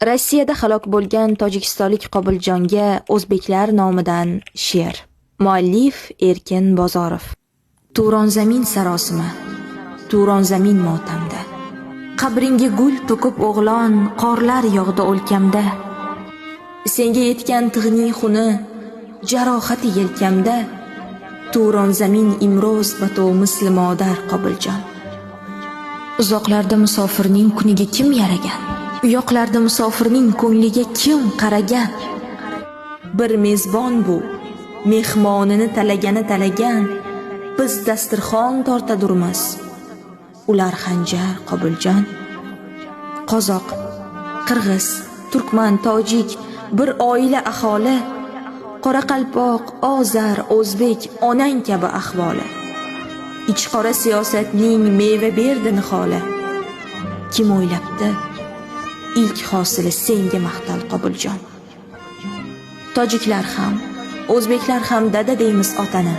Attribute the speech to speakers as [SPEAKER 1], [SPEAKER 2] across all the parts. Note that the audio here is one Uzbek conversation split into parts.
[SPEAKER 1] Rossiyada halok bo'lgan tojikistonlik Qobiljonga o'zbeklar nomidan she'r. Muallif Erkin Bozorov. Turon zamin sarosima, Turon zamin motamda. Qabringga gul to'kib o'g'lon, qorlar yog'di o'lkamda. Senga yetgan tig'ning xuni, jarohati yelkamda. Turon zamin imroz bato misli modar Qobiljon. Uzoqlarda musofirning kuniga kim yaragan? Uyoqlarda musofirning ko'ngliga kim qaragan? Bir mezbon bu, mehmonini talagan. Biz dasturxon tortadurmiz, ular xanjar Qobiljon. Qozoq, qirg'iz, turkman, tojik bir oila aholi. Qoraqalpoq, ozar, o'zbek onang kabi ahvoli. Ichqora siyosatning meva berdi niholi. Kim o'ylabdi ilk hosili senga maqtal Qobiljon. Tojiklar ham, o'zbeklar ham dada deymiz otani.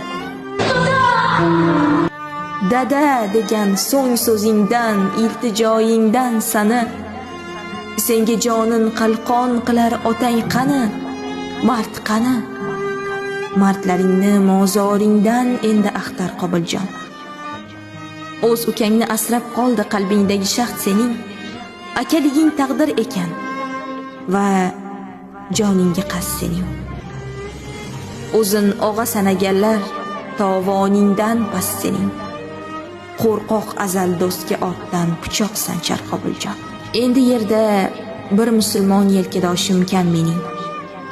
[SPEAKER 1] Dada degan so'ng so'zingdan, iltijoyingdan sani. Senga jonin qalqon qilar otang qani? Mard qani? Mardlaringni mozoringdan endi axtar Qobiljon. O'z ukangni asrab qoldi qalbingdagi shaxt sening. Akaliging taqdir ekan va joningga qasd sening. O'zin og'a sanaganlar tovoningdan past sening. Qo'rqoq azal do'stga otdan pichoq sanchar Qobiljon. Endi yerda bir musulmon yelkadoshim kam mening.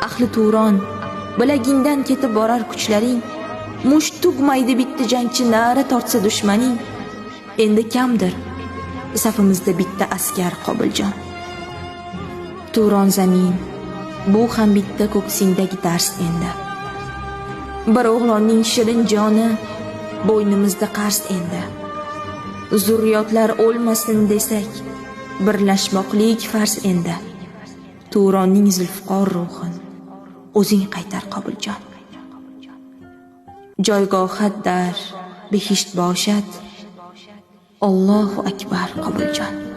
[SPEAKER 1] Ahli Turon, bilagingdan ketib borar kuchlaring. Musht tugmaydi bitta jangchi nara tortsa dushmaning. Endi kamdir safimizda bitta askar Qobiljon. Turon zamin, bu ham bitta ko'ksingdagi dars endi. Bir o'g'lonning shirin joni bo'ynimizda qarz endi. Zurriyotlar o'lmasin desak, birlashmoqlik farz endi. Turonning zulfiqor ruhin o'zing qaytar Qobiljon. Joygohat dar, behisht boshad. Allohu akbar Qobiljon.